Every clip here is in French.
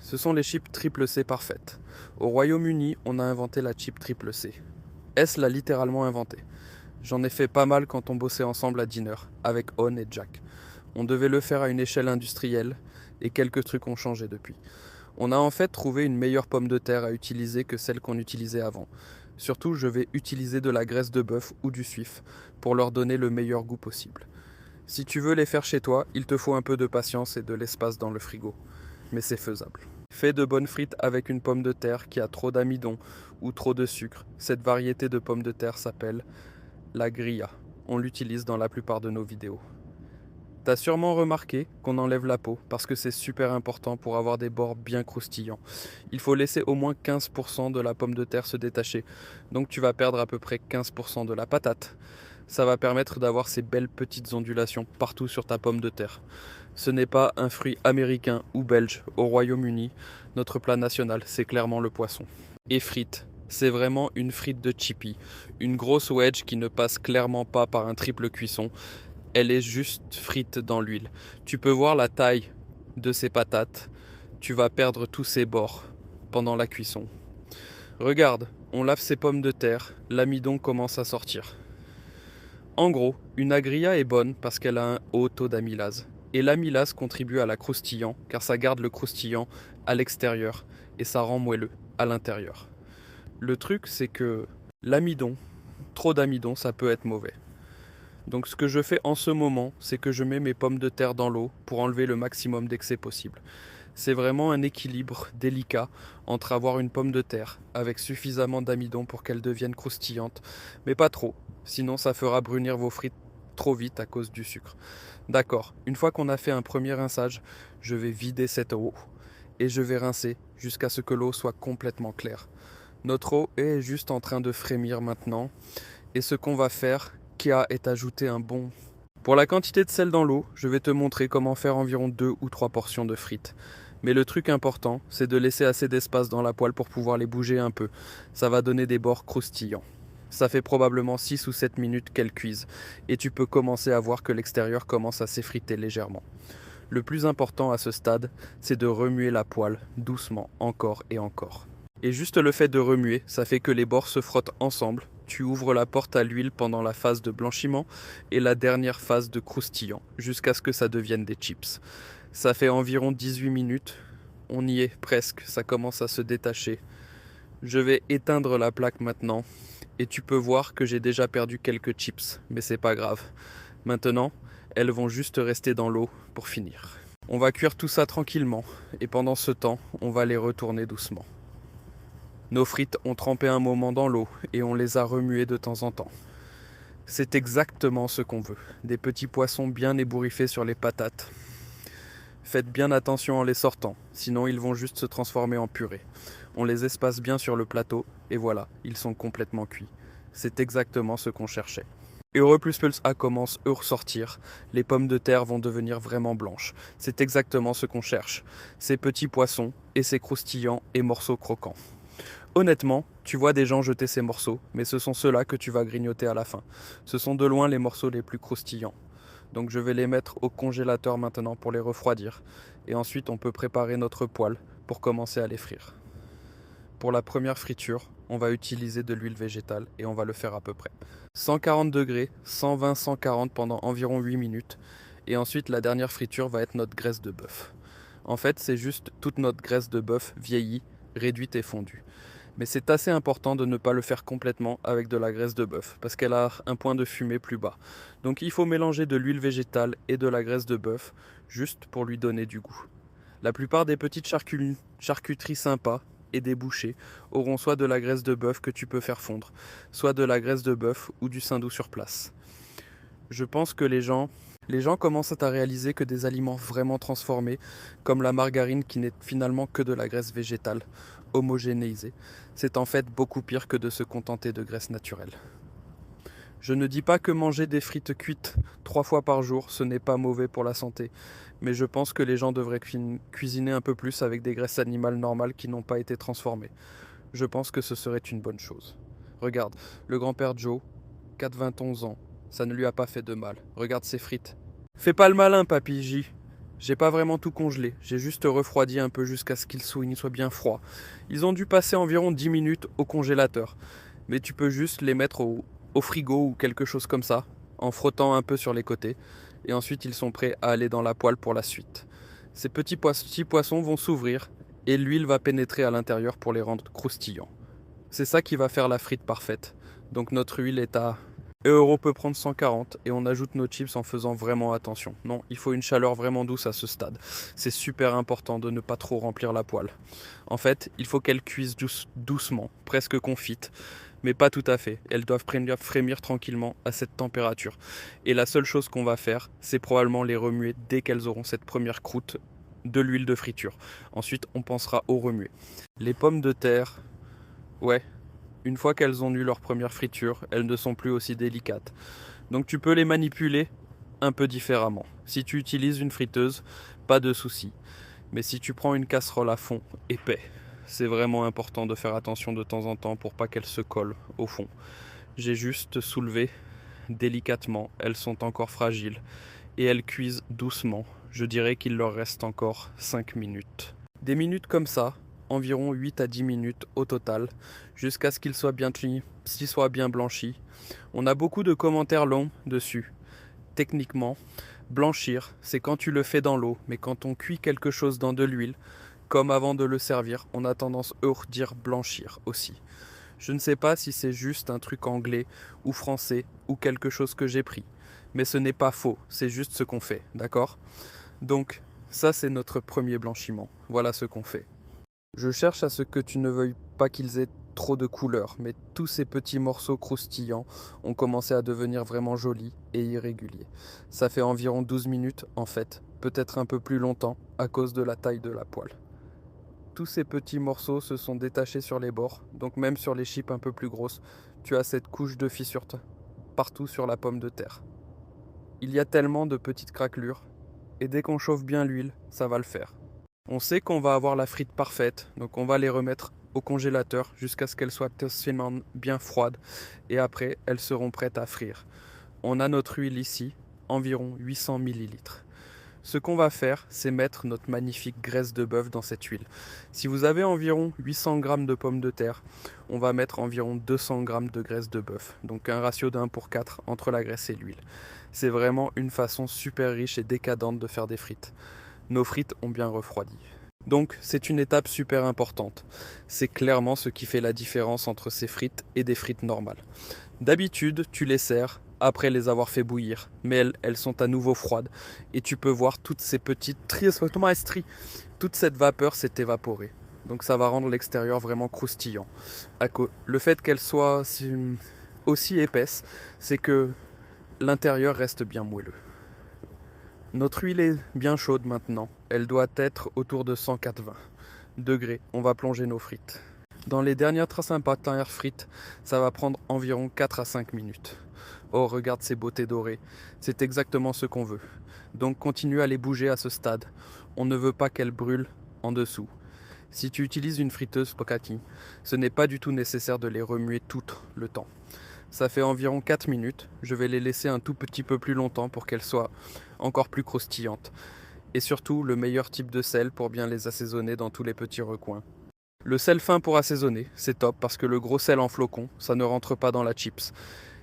Ce sont les chips triple C parfaites. Au Royaume-Uni, on a inventé la chip triple C. S l'a littéralement inventé. J'en ai fait pas mal quand on bossait ensemble à Dinner, avec On et Jack. On devait le faire à une échelle industrielle, et quelques trucs ont changé depuis. On a en fait trouvé une meilleure pomme de terre à utiliser que celle qu'on utilisait avant. Surtout, je vais utiliser de la graisse de bœuf ou du suif pour leur donner le meilleur goût possible. Si tu veux les faire chez toi, il te faut un peu de patience et de l'espace dans le frigo. Mais c'est faisable. Fais de bonnes frites avec une pomme de terre qui a trop d'amidon ou trop de sucre. Cette variété de pomme de terre s'appelle la grilla. On l'utilise dans la plupart de nos vidéos. T'as sûrement remarqué qu'on enlève la peau parce que c'est super important pour avoir des bords bien croustillants. Il faut laisser au moins 15% de la pomme de terre se détacher, donc tu vas perdre à peu près 15% de la patate. Ça va permettre d'avoir ces belles petites ondulations partout sur ta pomme de terre. Ce n'est pas un fruit américain ou belge au Royaume-Uni, notre plat national c'est clairement le poisson. Et frites. C'est vraiment une frite de chippy, une grosse wedge qui ne passe clairement pas par un triple cuisson. Elle est juste frite dans l'huile. Tu peux voir la taille de ces patates. Tu vas perdre tous ses bords pendant la cuisson. Regarde, on lave ses pommes de terre, l'amidon commence à sortir. En gros, une agrilla est bonne parce qu'elle a un haut taux d'amylase. Et l'amylase contribue à la croustillant car ça garde le croustillant à l'extérieur et ça rend moelleux à l'intérieur. Le truc c'est que l'amidon, trop d'amidon, ça peut être mauvais. Donc ce que je fais en ce moment, c'est que je mets mes pommes de terre dans l'eau pour enlever le maximum d'excès possible. C'est vraiment un équilibre délicat entre avoir une pomme de terre avec suffisamment d'amidon pour qu'elle devienne croustillante, mais pas trop, sinon ça fera brunir vos frites trop vite à cause du sucre. D'accord, une fois qu'on a fait un premier rinçage, je vais vider cette eau et je vais rincer jusqu'à ce que l'eau soit complètement claire. Notre eau est juste en train de frémir maintenant et ce qu'on va faire est ajouter un bon... Pour la quantité de sel dans l'eau, je vais te montrer comment faire environ 2 ou 3 portions de frites. Mais le truc important, c'est de laisser assez d'espace dans la poêle pour pouvoir les bouger un peu. Ça va donner des bords croustillants. Ça fait probablement 6 ou 7 minutes qu'elles cuisent, et tu peux commencer à voir que l'extérieur commence à s'effriter légèrement. Le plus important à ce stade, c'est de remuer la poêle, doucement, encore et encore. Et juste le fait de remuer, ça fait que les bords se frottent ensemble. Tu ouvres la porte à l'huile pendant la phase de blanchiment et la dernière phase de croustillant, jusqu'à ce que ça devienne des chips. Ça fait environ 18 minutes. On y est presque, ça commence à se détacher. Je vais éteindre la plaque maintenant. Et tu peux voir que j'ai déjà perdu quelques chips, mais c'est pas grave. Maintenant, elles vont juste rester dans l'eau pour finir. On va cuire tout ça tranquillement, et pendant ce temps, on va les retourner doucement. Nos frites ont trempé un moment dans l'eau et on les a remuées de temps en temps. C'est exactement ce qu'on veut, des petits poissons bien ébouriffés sur les patates. Faites bien attention en les sortant, sinon ils vont juste se transformer en purée. On les espace bien sur le plateau et voilà, ils sont complètement cuits. C'est exactement ce qu'on cherchait. Europlus commence à ressortir, les pommes de terre vont devenir vraiment blanches. C'est exactement ce qu'on cherche, ces petits poissons et ces croustillants et morceaux croquants. Honnêtement, tu vois des gens jeter ces morceaux, mais ce sont ceux-là que tu vas grignoter à la fin. Ce sont de loin les morceaux les plus croustillants. Donc je vais les mettre au congélateur maintenant pour les refroidir. Et ensuite on peut préparer notre poêle pour commencer à les frire. Pour la première friture, on va utiliser de l'huile végétale et on va le faire à peu près 140 degrés, 120-140 pendant environ 8 minutes. Et ensuite la dernière friture va être notre graisse de bœuf. En fait c'est juste toute notre graisse de bœuf vieillie, réduite et fondue. Mais c'est assez important de ne pas le faire complètement avec de la graisse de bœuf, parce qu'elle a un point de fumée plus bas. Donc il faut mélanger de l'huile végétale et de la graisse de bœuf, juste pour lui donner du goût. La plupart des petites charcuteries sympas et des bouchers auront soit de la graisse de bœuf que tu peux faire fondre, soit de la graisse de bœuf ou du saindoux sur place. Je pense que les gens commencent à réaliser que des aliments vraiment transformés, comme la margarine qui n'est finalement que de la graisse végétale, homogénéisée, c'est en fait beaucoup pire que de se contenter de graisse naturelle. Je ne dis pas que manger des frites cuites 3 fois par jour, ce n'est pas mauvais pour la santé, mais je pense que les gens devraient cuisiner un peu plus avec des graisses animales normales qui n'ont pas été transformées. Je pense que ce serait une bonne chose. Regarde, le grand-père Joe, 91 ans, ça ne lui a pas fait de mal. Regarde ses frites. Fais pas le malin, papy J. J'ai pas vraiment tout congelé, j'ai juste refroidi un peu jusqu'à ce qu'ils soient bien froids. Ils ont dû passer environ 10 minutes au congélateur, mais tu peux juste les mettre au frigo ou quelque chose comme ça, en frottant un peu sur les côtés, et ensuite ils sont prêts à aller dans la poêle pour la suite. Ces petits poissons vont s'ouvrir, et l'huile va pénétrer à l'intérieur pour les rendre croustillants. C'est ça qui va faire la frite parfaite. Donc notre huile est à Euro peut prendre 140 et on ajoute nos chips en faisant vraiment attention. Non, il faut une chaleur vraiment douce à ce stade. C'est super important de ne pas trop remplir la poêle. En fait, il faut qu'elles cuisent doucement, presque confites, mais pas tout à fait. Elles doivent frémir tranquillement à cette température. Et la seule chose qu'on va faire, c'est probablement les remuer dès qu'elles auront cette première croûte de l'huile de friture. Ensuite, on pensera au remuer. Les pommes de terre, ouais, une fois qu'elles ont eu leur première friture, elles ne sont plus aussi délicates. Donc tu peux les manipuler un peu différemment. Si tu utilises une friteuse, pas de souci. Mais si tu prends une casserole à fond épais, c'est vraiment important de faire attention de temps en temps pour pas qu'elles se collent au fond. J'ai juste soulevé délicatement, elles sont encore fragiles et elles cuisent doucement. Je dirais qu'il leur reste encore 5 minutes. Des minutes comme ça, environ 8 à 10 minutes au total, jusqu'à ce qu'il soit bien blanchi. On a beaucoup de commentaires longs dessus. Techniquement, blanchir, c'est quand tu le fais dans l'eau, mais quand on cuit quelque chose dans de l'huile, comme avant de le servir, on a tendance à dire blanchir aussi. Je ne sais pas si c'est juste un truc anglais ou français ou quelque chose que j'ai pris, mais ce n'est pas faux, c'est juste ce qu'on fait, d'accord? Donc, ça c'est notre premier blanchiment, voilà ce qu'on fait. Je cherche à ce que tu ne veuilles pas qu'ils aient trop de couleurs, mais tous ces petits morceaux croustillants ont commencé à devenir vraiment jolis et irréguliers. Ça fait environ 12 minutes en fait, peut-être un peu plus longtemps à cause de la taille de la poêle. Tous ces petits morceaux se sont détachés sur les bords, donc même sur les chips un peu plus grosses, tu as cette couche de fissure partout sur la pomme de terre. Il y a tellement de petites craquelures, et dès qu'on chauffe bien l'huile, ça va le faire. On sait qu'on va avoir la frite parfaite, donc on va les remettre au congélateur jusqu'à ce qu'elles soient totalement bien froides et après elles seront prêtes à frire. On a notre huile ici, environ 800 ml. Ce qu'on va faire, c'est mettre notre magnifique graisse de bœuf dans cette huile. Si vous avez environ 800 g de pommes de terre, on va mettre environ 200 g de graisse de bœuf, donc un ratio de 1 pour 4 entre la graisse et l'huile. C'est vraiment une façon super riche et décadente de faire des frites. Nos frites ont bien refroidi. Donc c'est une étape super importante. C'est clairement ce qui fait la différence entre ces frites et des frites normales. D'habitude, tu les sers après les avoir fait bouillir, mais elles sont à nouveau froides et tu peux voir toutes ces petites toute cette vapeur s'est évaporée. Donc ça va rendre l'extérieur vraiment croustillant. Le fait qu'elles soient aussi épaisses, c'est que l'intérieur reste bien moelleux. Notre huile est bien chaude maintenant. Elle doit être autour de 180 degrés. On va plonger nos frites. Dans les dernières traces impactantes frites, ça va prendre environ 4 à 5 minutes. Oh, regarde ces beautés dorées. C'est exactement ce qu'on veut. Donc continue à les bouger à ce stade. On ne veut pas qu'elles brûlent en dessous. Si tu utilises une friteuse Spaghetti, ce n'est pas du tout nécessaire de les remuer tout le temps. Ça fait environ 4 minutes. Je vais les laisser un tout petit peu plus longtemps pour qu'elles soient encore plus croustillantes. Et surtout, le meilleur type de sel pour bien les assaisonner dans tous les petits recoins. Le sel fin pour assaisonner, c'est top parce que le gros sel en flocons, ça ne rentre pas dans la chips.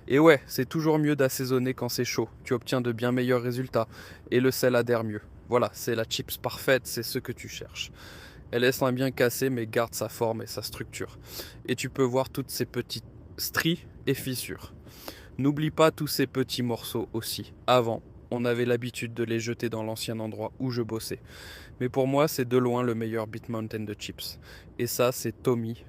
Et ouais, c'est toujours mieux d'assaisonner quand c'est chaud. Tu obtiens de bien meilleurs résultats et le sel adhère mieux. Voilà, c'est la chips parfaite, c'est ce que tu cherches. Elle laisse un bien cassé mais garde sa forme et sa structure. Et tu peux voir toutes ces petites stries et fissures. N'oublie pas tous ces petits morceaux aussi. Avant, on avait l'habitude de les jeter dans l'ancien endroit où je bossais. Mais pour moi, c'est de loin le meilleur Beat Mountain de chips. Et ça, c'est Tommy